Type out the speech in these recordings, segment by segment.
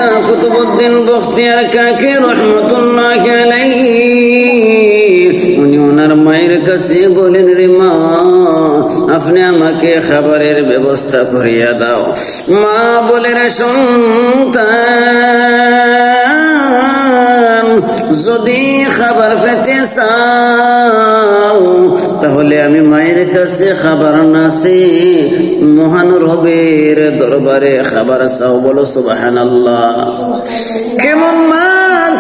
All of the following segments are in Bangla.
খাজা কুতুবউদ্দিন বখতিয়ার কাকি রহমাতুল্লাহি আলাইহি উনি ওনার মায়ের কাছে বলেন, রে মা, আপনি আমাকে খাবারের ব্যবস্থা করিয়া দাও। মা বলে, রে সন্তান, যদি খাবার পেতে চাও তাহলে আমি মায়ের কাছে খাবার না চেয়ে মহান রবের দরবারে খাবার চাও। বলো সুবহানাল্লাহ। কেমন মা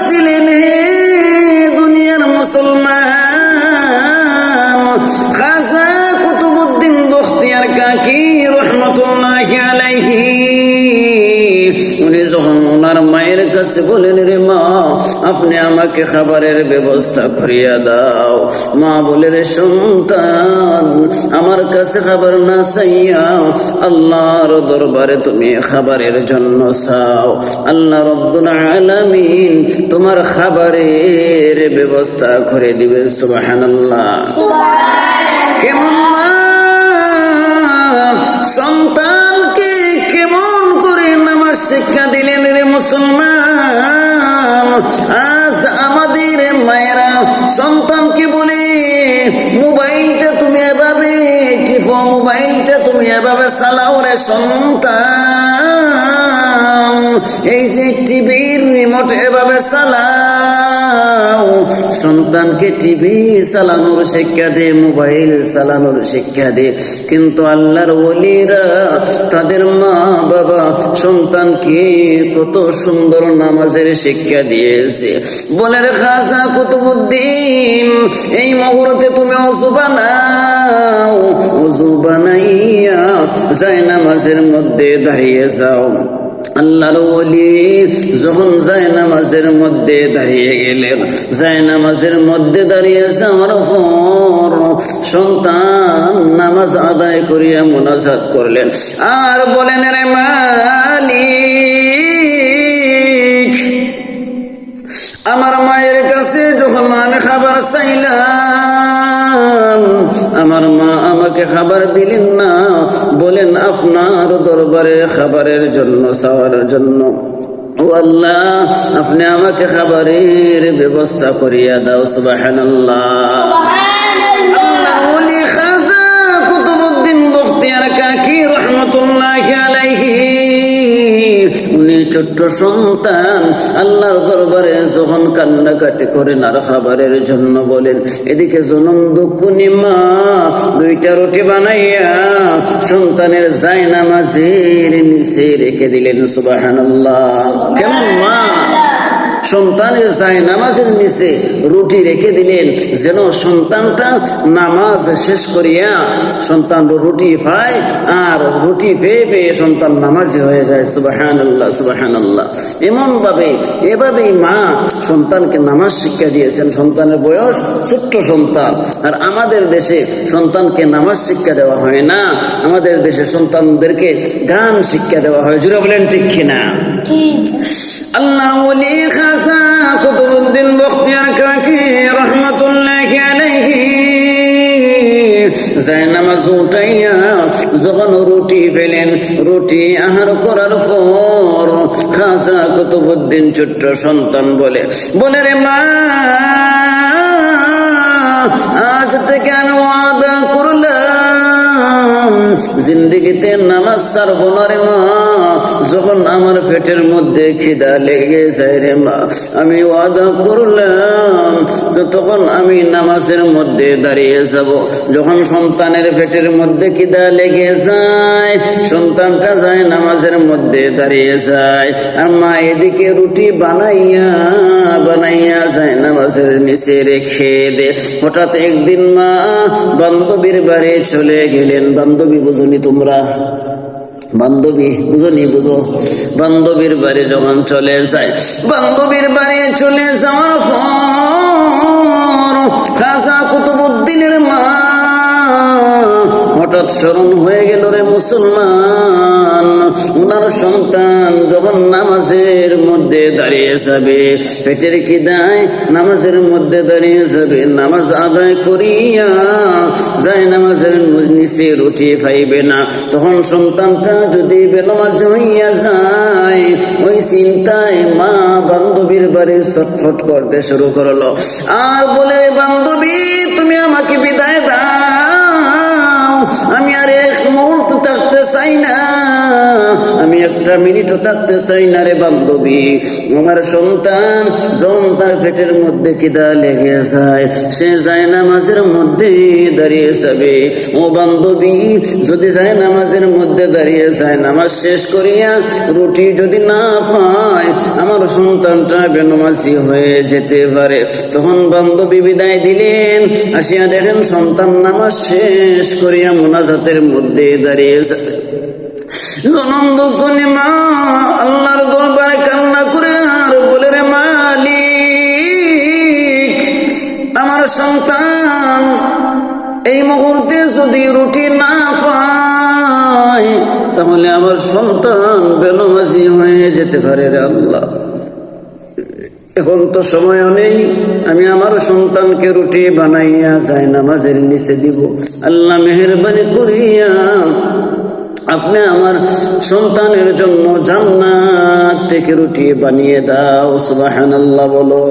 ছিলেন হে দুনিয়ার মুসলমান! খাজা কুতুবউদ্দিন বখতিয়ার কাকি রহমাতুল্লাহি আলাইহি উনি যখন ওনার মায়ের কাছে বলেন, রে মা, আপনি আমাকে খাবারের ব্যবস্থা করিয়া দাও। মা বলে, রে সন্তান, আমার কাছে খাবার না চাইয়া আল্লাহর দরবারে তুমি খাবারের জন্য চাও। আল্লাহ রব্বুল আলামিন তোমার খাবারের ব্যবস্থা করে দিবেন। সুবহানাল্লাহ। কেমন মা সন্তানকে কেমন করে নামাজ শিক্ষা দিলেন রে মুসলমান! আজ আমাদের মায়েরা সন্তানকে বলে, মোবাইলটা তুমি এভাবে টিপো, মোবাইলটা তুমি এভাবে চালাও রে সন্তান, এই যে টিভির রিমোট এভাবে চালাও। সন্তানকে টিভি চালানোর শিক্ষা দে, মোবাইল চালানোর শিক্ষা দে। কিন্তু আল্লাহর ওলিরা তাদের মা বাবা সন্তানকে কত সুন্দর নামাজের শিক্ষা দিয়েছে। বলে, রে খাজা কুতুবউদ্দিন, এই মুহূর্তে তুমি ওযু বানাও, ওযু বানাইয়া যায় নামাজের মধ্যে দাঁড়িয়ে যাও। আল্লাহর ওলি যখন যায় নামাজের মধ্যে দাঁড়িয়ে গেলেন, যায় নামাজের মধ্যে দাঁড়িয়ে যাওয়ার পর সন্তান নামাজ আদায় করিয়া মুনাজাত করলেন আর বলেন, রে মালিক, আমার মায়ের কাছে যখন আমি খাবার চাইলাম, আমার মা আমাকে খাবার দিলেন না, বলেন আপনার দরবারে খাবারের জন্য চাওয়ার জন্য। ও আল্লাহ, আপনি আমাকে খাবারের ব্যবস্থা করিয়া দাও। সুবহানাল্লাহ। আল্লাহর ওলি খাজা কুতুবউদ্দিন বখতিয়ার কাকি রহমাতুল্লাহি আলাইহি উনি ছোট্ট সন্তান আল্লাহর দরবারে যখন কান্নাকাটি করেন আর খাবারের জন্য বলেন, এদিকে জনম দুঃখুনি মা দুইটা রুটি বানাইয়া সন্তানের জায়নামাজের নিচে রেখে দিলেন। সুবহানাল্লাহ। কেমন মা সন্তানের জায়নামাজের নিচে রুটি রেখে দিলেন, যেন সন্তানটা নামাজ শেষ করিয়া সন্তান রুটি পায় আর রুটি পেয়ে পেয়ে সন্তান নামাজি হয়ে যায়। সুবহানাল্লাহ, সুবহানাল্লাহ। এভাবেই মা সন্তানকে নামাজ শিক্ষা দিয়েছেন। সন্তানের বয়স ছোট্ট সন্তান, আর আমাদের দেশে সন্তানকে নামাজ শিক্ষা দেওয়া হয় না, আমাদের দেশে সন্তানদেরকে গান শিক্ষা দেওয়া হয়। জুড়ে বলেন ঠিক কিনা? আল্লাহর ওলি খাজা কুতুবউদ্দিন বখতিয়ার কাকি রহমাতুল্লাহি আলাইহি জায়নামাজ উঠাইয়া যখন রুটি পেলেন, রুটি আহার করার পর খাজা কুতুবউদ্দিন ছোট্ট সন্তান বলে, রে মা, আজ থেকে আমি ওয়াদা করলাম জিন্দেগিতে নামাজ ছাড়বো না রে মা। যখন আমার পেটের মধ্যে খিদা লেগে যায় রে মা, আমি ওয়াদা করলাম তখন আমি নামাজের মধ্যে দাঁড়িয়ে যাব। যখন সন্তানের পেটের মধ্যে খিদা লেগে যায়, সন্তানটা যায় নামাজের মধ্যে দাঁড়িয়ে যায়, আর মা এদিকে রুটি বানাইয়া যায় নামাজের নিচে রেখে দে। হঠাৎ একদিন মা বান্ধবীর বাড়ি চলে গেলেন। বান্ধবী বুঝনি তোমরা? বান্ধবী বুঝনি? বুঝো। বান্ধবীর বাড়ি যখন চলে যায়, বান্ধবীর বাড়ি চলে যাওয়ার পর খাজা কুতুবউদ্দিনের মা হঠাৎ স্মরণ হয়ে গেল, রে মুসলমান, ওনার সন্তান যখন নামাজের মধ্যে দাঁড়িয়ে যাবে, পেটের খিদায় নামাজের মধ্যে দাঁড়িয়ে যাবে, নামাজ আদায় করিয়া যায় নামাজের নিচে রুটি পাইবে না, তখন সন্তানটা যদি বেনামাজি হইয়া যায়, ওই চিন্তায় মা বান্ধবীর বাড়ি ছটফট করতে শুরু করলো আর বলে, বান্ধবী তুমি আমাকে বিদায় দাও, আমি আর এক মুহূর্ত থাকতে চাই না, আমি একটা মিনিটও থাকতে চাই না রে বান্ধবী। আমার সন্তান যখন তার পেটের মধ্যে খিদা লেগে যায়, সে যায় নামাজের মধ্যে দাঁড়িয়ে যাবে। ও বান্ধবী, যদি যায় নামাজের মধ্যে দাঁড়িয়ে যায়, নামাজ শেষ করিয়া রুটি যদি না পায়, আমার সন্তানটা বেনামাজি হয়ে যেতে পারে। তখন বান্ধবী বিদায় দিলেন, আসিয়া দেখেন সন্তান নামাজ শেষ করিয়া মুনাজাতের মধ্যে দাঁড়িয়ে যাবে। জনম দুঃখী মা আল্লাহর দরবারে কান্না করে আর বলে, রে মালিক, আমার সন্তান এই মুহূর্তে যদি রুটি না পায়, তাহলে আমার সন্তান বেনামাজি হয়ে যেতে পারে রে আল্লাহ। এখন তো সময় নেই, আমি আমার সন্তানকে রুটি বানাইয়া যায় নামাজের নিচে দিব। আল্লাহ মেহেরবানি করিয়া আপনি আমার সন্তানের জন্য জান্নাত থেকে রুটি বানিয়ে দাও। সুবহানাল্লাহ বলো।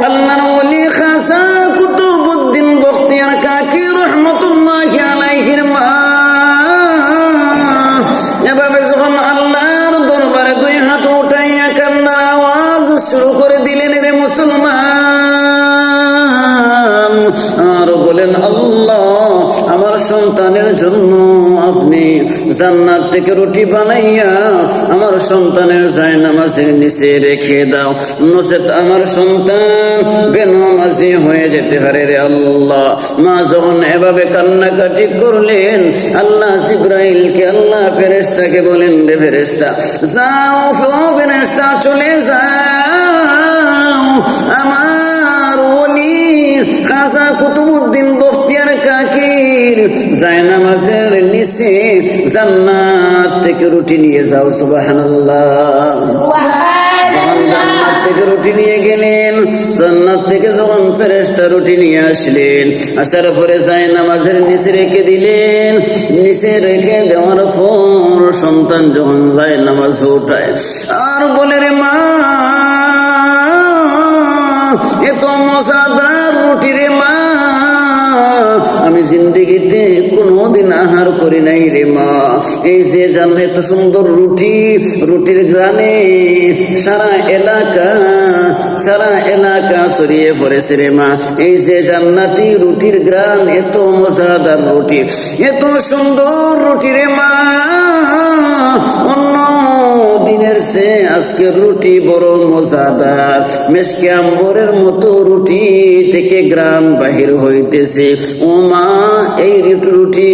আল্লাহর ওলি খাজা কুতুবউদ্দিন বখতিয়ার কাকি রাহমাতুল্লাহি আলাইহির মা এভাবে যখন আল্লাহর দরবারে দুই হাত উঠাইয়া কান্নার আওয়াজ শুরু করে দিলেন, রে মুসলমান, আর বলেন, আল্লাহ আমার সন্তানের জন্য আপনি জান্নাত থেকে রুটি বানাইয়া আমার সন্তানের জায়নামাজের নিচে রেখে দাও, নচেত আমার সন্তান বেনামাজি হয়ে যেতে পারে রে আল্লাহ। মা যখন এভাবে কান্নাকাটি করলেন, আল্লাহ জিবরাইলকে, আল্লাহ ফেরেশতাকে বলেন, রে ফেরেশতা, যাও ফেরেশতা চলে যাও, আমার ওলি খাজা কুতুবউদ্দিন বখতিয়ার কাকির জায়নামাজের নিচে জান্নাত থেকে রুটি নিয়ে যাও। সুবহানাল্লাহ। জান্নাত থেকে রুটি নিয়ে গেলেন, জান্নাত থেকে যখন ফেরেশতা রুটি নিয়ে আসলেন, আসার পরে জায়নামাজের নিচে রেখে দিলেন। নিচে রেখে দেওয়ার পর সন্তান যখন জায়নামাজ উঠায় আর বলে, রে মা, এত মজাদার রুটি রে মা, আমি জিন্দেগিতে কোনোদিন আহার করি নাই রে মা। এই যে জানলে এত সুন্দর রুটি, রুটির গ্রানে সারা এলাকা ছড়িয়ে পড়েছে রে মা। এই যে জান্নাতি রুটির গ্রান, এত মজাদার রুটি, এত সুন্দর রুটি রে মা, অন্য দিনের সে আজকের রুটি বড় মজাদার, মেশকে আম্বরের মতো রুটি থেকে গ্রাম বাহির হইতেছে। ও মা, এই রুটি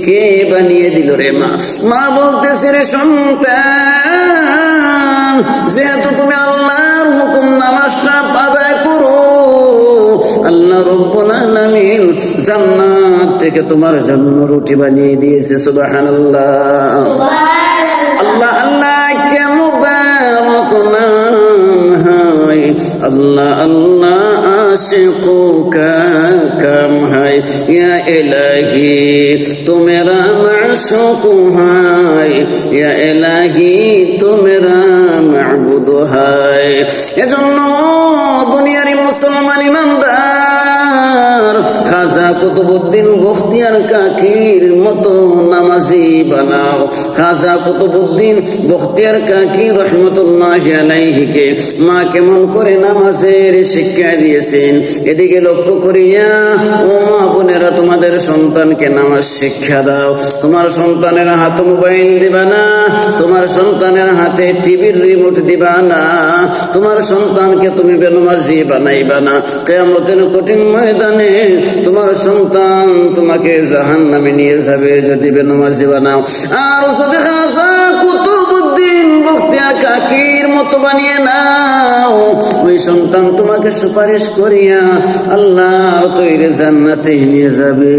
কে বানিয়ে দিল রে মা? মা বলতেছে, রে সন্তান, যেহেতু তুমি আল্লাহর হুকুম নামাজটা আদায় করো, আল্লাহ রব্বুল আলামিন জান্নাত থেকে তোমার জন্য রুটি বানিয়ে দিয়েছে। সুবহানাল্লাহ। আল্লাহ আল্লাহ কে মুবারক নাম হায়, আল্লাহ আল্লাহ आशिकों का कम है, या इलाही तू मेरा माशूक है, या इलाही तू मेरा माबूद है। এজন্য দুনিয়ার মুসলমান ইমানদার খাজা কুতুবউদ্দিন বখতিয়ার কাকির মতো নামাজি বানাও। খাজা কুতুবউদ্দিন বখতিয়ার কাকি রহমতুল্লাহি আলাইহিকে মা কেমন করে নামাজের শিক্ষা দিয়েছেন, এদিকে লক্ষ্য করিয়া ও মা বোনেরা, তোমাদের সন্তানকে নামাজ শিক্ষা দাও। তোমার সন্তানের হাতে মোবাইল দিবা না, তোমার সন্তানের হাতে টিভির রিমোট দিবা না, তোমার সন্তানকে তুমি বেনামাজি বানাইবা না। কিয়ামতের কঠিন ময়দানে তোমার সন্তান তোমাকে জাহান্নামে নিয়ে যাবে যদি বেনামাজি বানাও। আর যদি খাজা কুতুবউদ্দিন বখতিয়ার কাকির মতো বানিয়ে নাও, ওই সন্তান তোমাকে সুপারিশ করিয়া আল্লাহর তৈরি জান্নাতে নিয়ে যাবে।